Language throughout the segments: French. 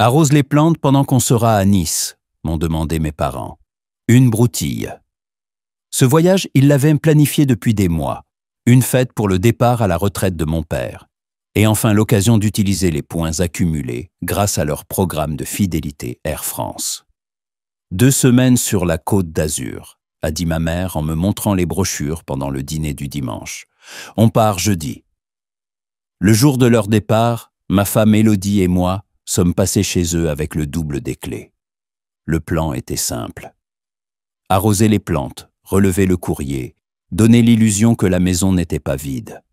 Arrose les plantes pendant qu'on sera à Nice, m'ont demandé mes parents. Une broutille. Ce voyage, ils l'avaient planifié depuis des mois. Une fête pour le départ à la retraite de mon père. Et enfin l'occasion d'utiliser les points accumulés grâce à leur programme de fidélité Air France. 2 semaines sur la Côte d'Azur, a dit ma mère en me montrant les brochures pendant le dîner du dimanche. On part jeudi. Le jour de leur départ, ma femme Élodie et moi sommes passés chez eux avec le double des clés. Le plan était simple. Arroser les plantes, relever le courrier, donner l'illusion que la maison n'était pas vide.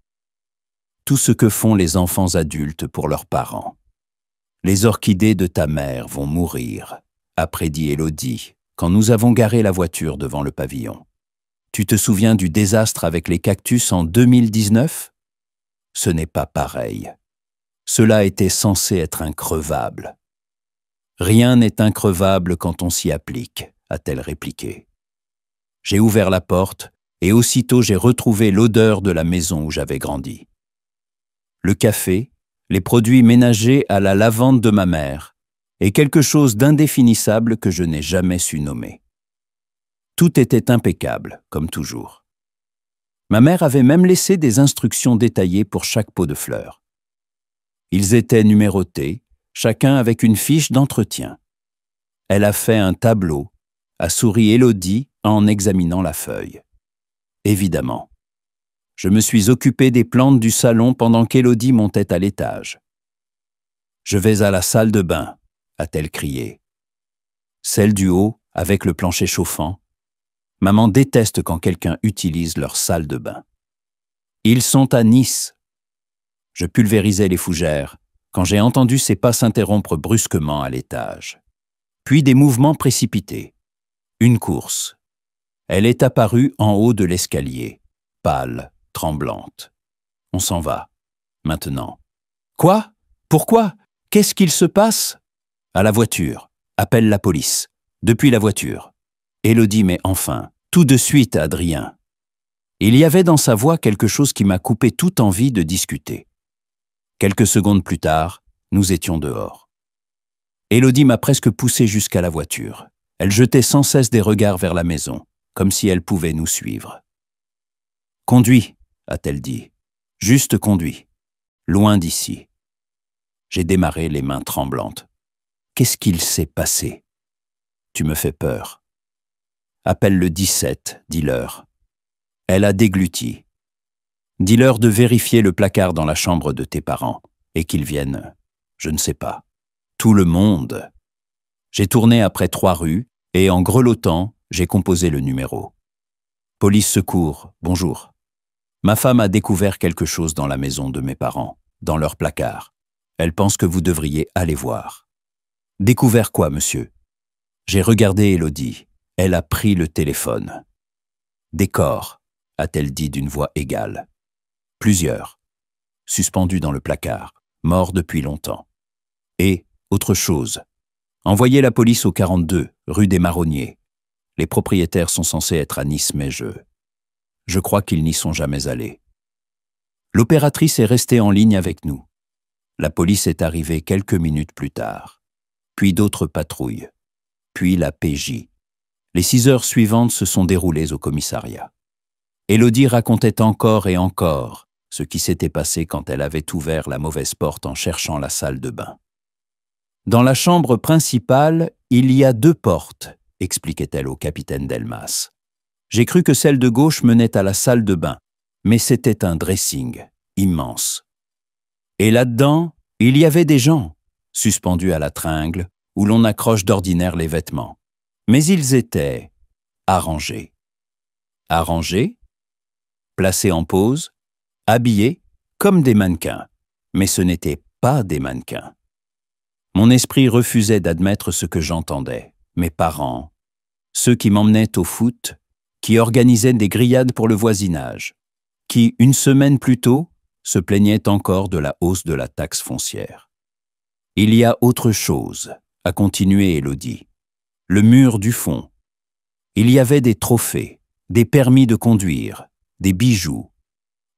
Tout ce que font les enfants adultes pour leurs parents. Les orchidées de ta mère vont mourir, a prédit Élodie, quand nous avons garé la voiture devant le pavillon. Tu te souviens du désastre avec les cactus en 2019 ? Ce n'est pas pareil. Cela était censé être increvable. Rien n'est increvable quand on s'y applique, a-t-elle répliqué. J'ai ouvert la porte et aussitôt j'ai retrouvé l'odeur de la maison où j'avais grandi. Le café, les produits ménagers à la lavande de ma mère et quelque chose d'indéfinissable que je n'ai jamais su nommer. Tout était impeccable, comme toujours. Ma mère avait même laissé des instructions détaillées pour chaque pot de fleurs. Ils étaient numérotés, chacun avec une fiche d'entretien. Elle a fait un tableau, a souri Élodie en examinant la feuille. Évidemment. Je me suis occupé des plantes du salon pendant qu'Élodie montait à l'étage. « Je vais à la salle de bain », a-t-elle crié. Celle du haut, avec le plancher chauffant. Maman déteste quand quelqu'un utilise leur salle de bain. Ils sont à Nice. Je pulvérisais les fougères quand j'ai entendu ses pas s'interrompre brusquement à l'étage. Puis des mouvements précipités. Une course. Elle est apparue en haut de l'escalier, pâle, tremblante. On s'en va. Maintenant. Quoi ? Pourquoi ? Qu'est-ce qu'il se passe ? À la voiture. Appelle la police. Depuis la voiture. Élodie, mais enfin, tout de suite, Adrien. Il y avait dans sa voix quelque chose qui m'a coupé toute envie de discuter. Quelques secondes plus tard, nous étions dehors. Élodie m'a presque poussé jusqu'à la voiture. Elle jetait sans cesse des regards vers la maison, comme si elle pouvait nous suivre. « Conduis », a-t-elle dit. « Juste conduis. Loin d'ici. » J'ai démarré les mains tremblantes. Qu'est-ce qu'il s'est passé ? Tu me fais peur. Appelle le 17, dis-leur. Elle a dégluti. Dis-leur de vérifier le placard dans la chambre de tes parents et qu'ils viennent, je ne sais pas. Tout le monde. J'ai tourné après 3 rues et en grelottant, j'ai composé le numéro. Police secours, bonjour. Ma femme a découvert quelque chose dans la maison de mes parents, dans leur placard. Elle pense que vous devriez aller voir. Découvert quoi, monsieur ? J'ai regardé Élodie. Elle a pris le téléphone. Des corps, a-t-elle dit d'une voix égale. Plusieurs. Suspendus dans le placard, morts depuis longtemps. Et, autre chose, envoyez la police au 42, rue des Marronniers. Les propriétaires sont censés être à Nice, mais je crois qu'ils n'y sont jamais allés. L'opératrice est restée en ligne avec nous. La police est arrivée quelques minutes plus tard. Puis d'autres patrouilles. Puis la PJ. Les 6 heures suivantes se sont déroulées au commissariat. Élodie racontait encore et encore ce qui s'était passé quand elle avait ouvert la mauvaise porte en cherchant la salle de bain. Dans la chambre principale, il y a 2 portes, expliquait-elle au capitaine Delmas. J'ai cru que celle de gauche menait à la salle de bain, mais c'était un dressing immense. Et là-dedans, il y avait des gens, suspendus à la tringle, où l'on accroche d'ordinaire les vêtements. Mais ils étaient arrangés. Arrangés, placés en pose, habillés comme des mannequins. Mais ce n'étaient pas des mannequins. Mon esprit refusait d'admettre ce que j'entendais. Mes parents, ceux qui m'emmenaient au foot, qui organisaient des grillades pour le voisinage, qui, une semaine plus tôt, se plaignaient encore de la hausse de la taxe foncière. Il y a autre chose, a continué Élodie. Le mur du fond. Il y avait des trophées, des permis de conduire, des bijoux,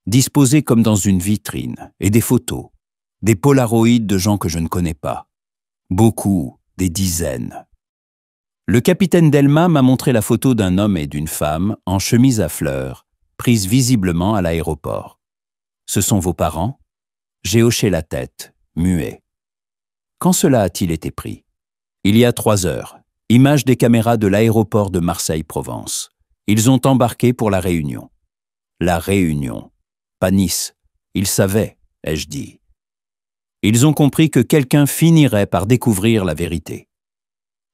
disposés comme dans une vitrine, et des photos, des polaroïdes de gens que je ne connais pas. Beaucoup, des dizaines. Le capitaine Delma m'a montré la photo d'un homme et d'une femme en chemise à fleurs, prise visiblement à l'aéroport. « Ce sont vos parents ?» J'ai hoché la tête, muet. « Quand cela a-t-il été pris ?»« Il y a 3 heures. Image des caméras de l'aéroport de Marseille-Provence. Ils ont embarqué pour La Réunion. » La Réunion. Pas Nice. Ils savaient, ai-je dit. Ils ont compris que quelqu'un finirait par découvrir la vérité.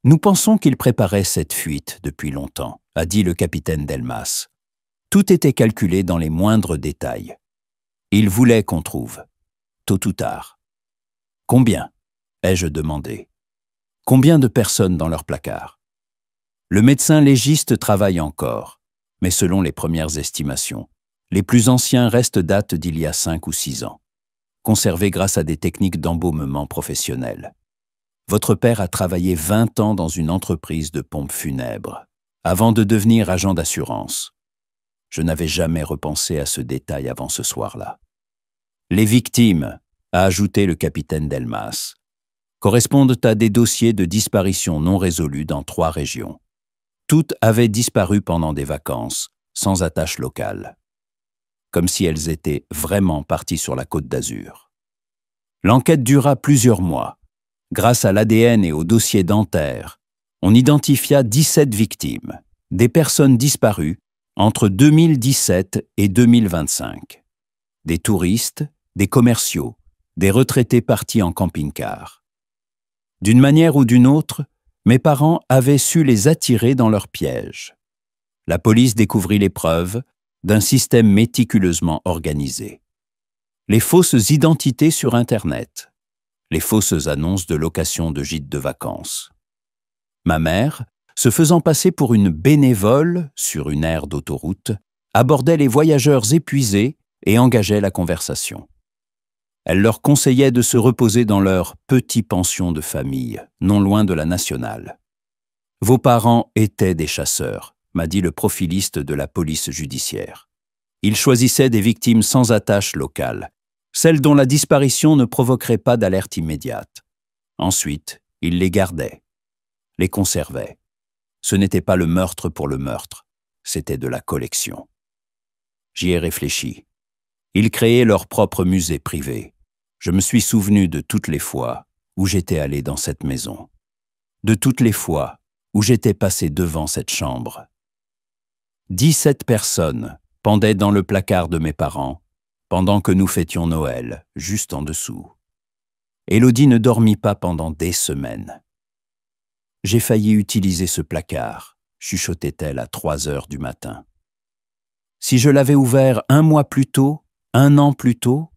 Nous pensons qu'ils préparaient cette fuite depuis longtemps, a dit le capitaine Delmas. Tout était calculé dans les moindres détails. Ils voulaient qu'on trouve, tôt ou tard. Combien ? Ai-je demandé. Combien de personnes dans leur placard ? Le médecin légiste travaille encore, mais selon les premières estimations, les plus anciens restes datent d'il y a 5 ou 6 ans, conservés grâce à des techniques d'embaumement professionnelles. Votre père a travaillé 20 ans dans une entreprise de pompes funèbres, avant de devenir agent d'assurance. Je n'avais jamais repensé à ce détail avant ce soir-là. Les victimes, a ajouté le capitaine Delmas, correspondent à des dossiers de disparition non résolus dans 3 régions. Toutes avaient disparu pendant des vacances, sans attache locale. Comme si elles étaient vraiment parties sur la Côte d'Azur. L'enquête dura plusieurs mois. Grâce à l'ADN et au dossier dentaire, on identifia 17 victimes, des personnes disparues entre 2017 et 2025. Des touristes, des commerciaux, des retraités partis en camping-car. D'une manière ou d'une autre, mes parents avaient su les attirer dans leur piège. La police découvrit les preuves d'un système méticuleusement organisé. Les fausses identités sur Internet, les fausses annonces de location de gîtes de vacances. Ma mère, se faisant passer pour une bénévole sur une aire d'autoroute, abordait les voyageurs épuisés et engageait la conversation. Elle leur conseillait de se reposer dans leur petit pension de famille, non loin de la nationale. « Vos parents étaient des chasseurs », m'a dit le profiliste de la police judiciaire. Ils choisissaient des victimes sans attache locale, celles dont la disparition ne provoquerait pas d'alerte immédiate. Ensuite, ils les gardaient, les conservaient. Ce n'était pas le meurtre pour le meurtre, c'était de la collection. J'y ai réfléchi. Ils créaient leur propre musée privé. Je me suis souvenu de toutes les fois où j'étais allé dans cette maison, de toutes les fois où j'étais passé devant cette chambre. 17 personnes pendaient dans le placard de mes parents, pendant que nous fêtions Noël, juste en dessous. Élodie ne dormit pas pendant des semaines. J'ai failli utiliser ce placard, chuchotait-elle à 3 heures du matin. Si je l'avais ouvert 1 mois plus tôt, 1 an plus tôt,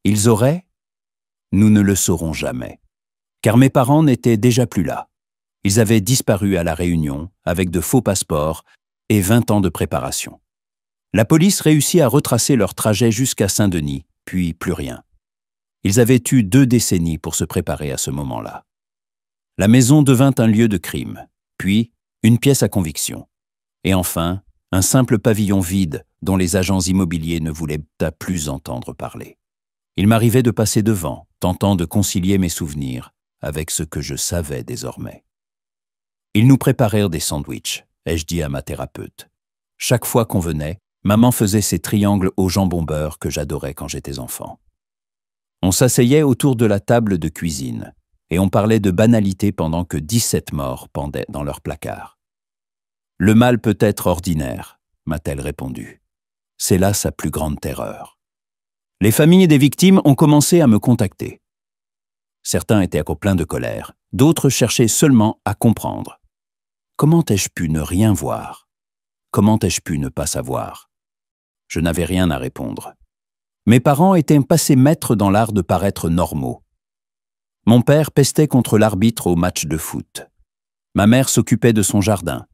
ils auraient ? Nous ne le saurons jamais, car mes parents n'étaient déjà plus là. Ils avaient disparu à La Réunion avec de faux passeports et 20 ans de préparation. La police réussit à retracer leur trajet jusqu'à Saint-Denis, puis plus rien. Ils avaient eu 2 décennies pour se préparer à ce moment-là. La maison devint un lieu de crime, puis une pièce à conviction. Et enfin, un simple pavillon vide dont les agents immobiliers ne voulaient plus entendre parler. Il m'arrivait de passer devant, tentant de concilier mes souvenirs avec ce que je savais désormais. Ils nous préparèrent des sandwichs, ai-je dit à ma thérapeute. Chaque fois qu'on venait, maman faisait ces triangles au jambon beurre que j'adorais quand j'étais enfant. On s'asseyait autour de la table de cuisine et on parlait de banalités pendant que 17 morts pendaient dans leur placard. « Le mal peut être ordinaire », m'a-t-elle répondu. C'est là sa plus grande terreur. Les familles des victimes ont commencé à me contacter. Certains étaient pleins de colère, d'autres cherchaient seulement à comprendre. Comment ai-je pu ne rien voir? Comment ai-je pu ne pas savoir? Je n'avais rien à répondre. Mes parents étaient passés maîtres dans l'art de paraître normaux. Mon père pestait contre l'arbitre au match de foot. Ma mère s'occupait de son jardin.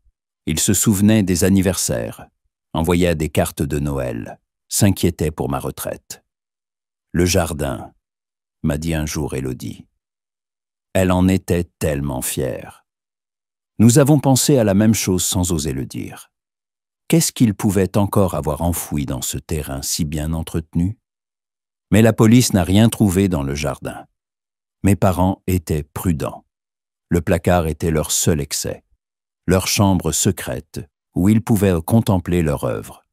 Il se souvenait des anniversaires, envoyait des cartes de Noël, s'inquiétait pour ma retraite. Le jardin, m'a dit un jour Élodie. Elle en était tellement fière. Nous avons pensé à la même chose sans oser le dire. Qu'est-ce qu'il pouvait encore avoir enfoui dans ce terrain si bien entretenu? Mais la police n'a rien trouvé dans le jardin. Mes parents étaient prudents. Le placard était leur seul excès, leur chambre secrète où ils pouvaient contempler leur œuvre.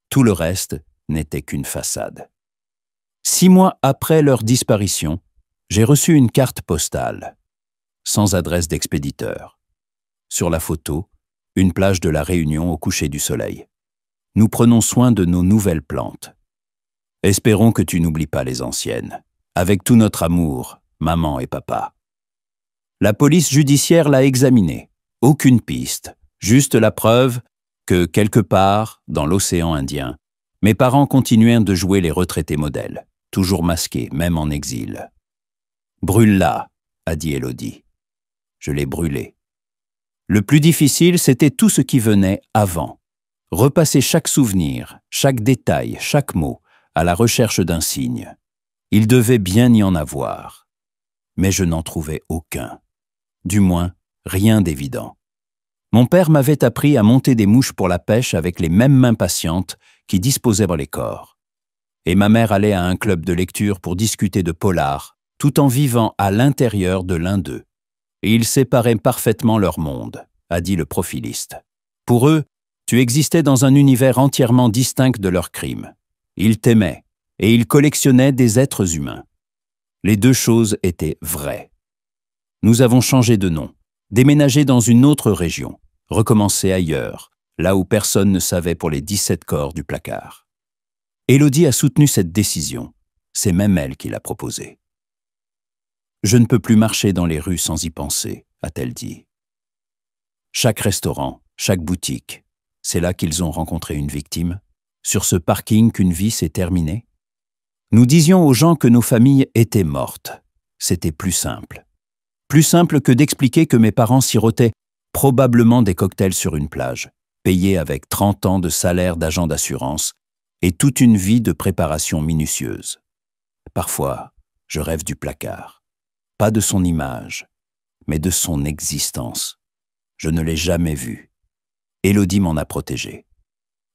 Tout le reste n'était qu'une façade. 6 mois après leur disparition, j'ai reçu une carte postale, sans adresse d'expéditeur. Sur la photo, une plage de la Réunion au coucher du soleil. Nous prenons soin de nos nouvelles plantes. Espérons que tu n'oublies pas les anciennes. Avec tout notre amour, maman et papa. La police judiciaire l'a examiné. Aucune piste, juste la preuve que, quelque part, dans l'océan Indien, mes parents continuaient de jouer les retraités modèles, toujours masqués, même en exil. « Brûle-la », a dit Élodie. Je l'ai brûlée. Le plus difficile, c'était tout ce qui venait avant. Repasser chaque souvenir, chaque détail, chaque mot, à la recherche d'un signe. Il devait bien y en avoir. Mais je n'en trouvais aucun. Du moins, rien d'évident. Mon père m'avait appris à monter des mouches pour la pêche avec les mêmes mains patientes qui disposaient les corps. Et ma mère allait à un club de lecture pour discuter de polar, tout en vivant à l'intérieur de l'un d'eux. Et ils séparaient parfaitement leur monde, a dit le profiliste. Pour eux, tu existais dans un univers entièrement distinct de leurs crimes. Ils t'aimaient, et ils collectionnaient des êtres humains. Les deux choses étaient vraies. Nous avons changé de nom, déménagé dans une autre région, recommencé ailleurs, là où personne ne savait pour les 17 corps du placard. Élodie a soutenu cette décision. C'est même elle qui l'a proposée. Je ne peux plus marcher dans les rues sans y penser, a-t-elle dit. Chaque restaurant, chaque boutique, c'est là qu'ils ont rencontré une victime, sur ce parking qu'une vie s'est terminée. Nous disions aux gens que nos familles étaient mortes. C'était plus simple. Plus simple que d'expliquer que mes parents sirotaient probablement des cocktails sur une plage, payés avec 30 ans de salaire d'agent d'assurance et toute une vie de préparation minutieuse. Parfois, je rêve du placard. Pas de son image, mais de son existence. Je ne l'ai jamais vu. Élodie m'en a protégé.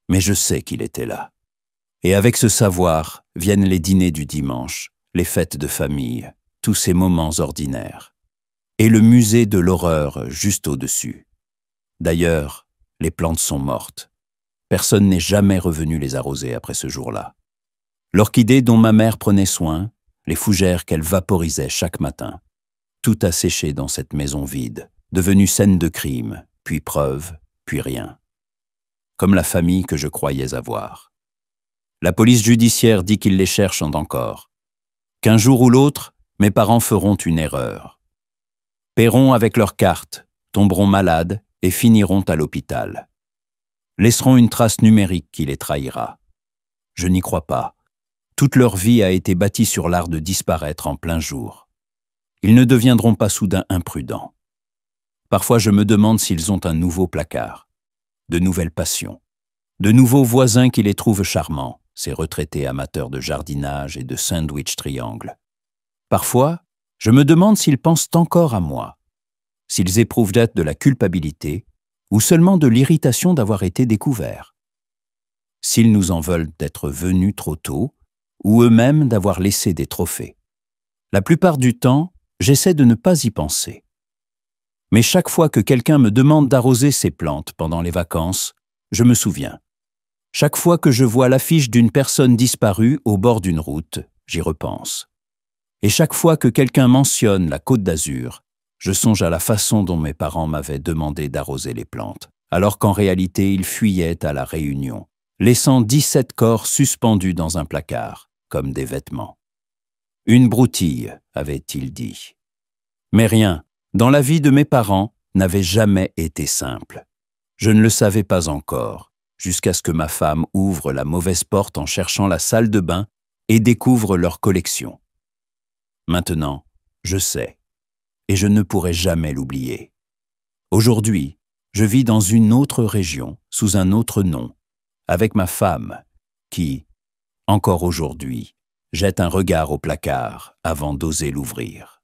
Mais je sais qu'il était là. Et avec ce savoir viennent les dîners du dimanche, les fêtes de famille, tous ces moments ordinaires. Et le musée de l'horreur juste au-dessus. D'ailleurs, les plantes sont mortes. Personne n'est jamais revenu les arroser après ce jour-là. L'orchidée dont ma mère prenait soin, les fougères qu'elle vaporisait chaque matin. Tout a séché dans cette maison vide, devenue scène de crime, puis preuve, puis rien. Comme la famille que je croyais avoir. La police judiciaire dit qu'ils les cherchent encore. Qu'un jour ou l'autre, mes parents feront une erreur. Paieront avec leurs cartes, tomberont malades et finiront à l'hôpital. Laisseront une trace numérique qui les trahira. Je n'y crois pas. Toute leur vie a été bâtie sur l'art de disparaître en plein jour. Ils ne deviendront pas soudain imprudents. Parfois je me demande s'ils ont un nouveau placard, de nouvelles passions, de nouveaux voisins qui les trouvent charmants, ces retraités amateurs de jardinage et de sandwich triangle. Parfois, je me demande s'ils pensent encore à moi, s'ils éprouvent d'être de la culpabilité ou seulement de l'irritation d'avoir été découverts. S'ils nous en veulent d'être venus trop tôt ou eux-mêmes d'avoir laissé des trophées. La plupart du temps, j'essaie de ne pas y penser. Mais chaque fois que quelqu'un me demande d'arroser ses plantes pendant les vacances, je me souviens. Chaque fois que je vois l'affiche d'une personne disparue au bord d'une route, j'y repense. Et chaque fois que quelqu'un mentionne la Côte d'Azur, je songe à la façon dont mes parents m'avaient demandé d'arroser les plantes, alors qu'en réalité ils fuyaient à la Réunion, laissant 17 corps suspendus dans un placard, comme des vêtements. Une broutille, avait-il dit. Mais rien, dans la vie de mes parents, n'avait jamais été simple. Je ne le savais pas encore, jusqu'à ce que ma femme ouvre la mauvaise porte en cherchant la salle de bain et découvre leur collection. Maintenant, je sais, et je ne pourrai jamais l'oublier. Aujourd'hui, je vis dans une autre région, sous un autre nom, avec ma femme, qui, encore aujourd'hui, jette un regard au placard avant d'oser l'ouvrir.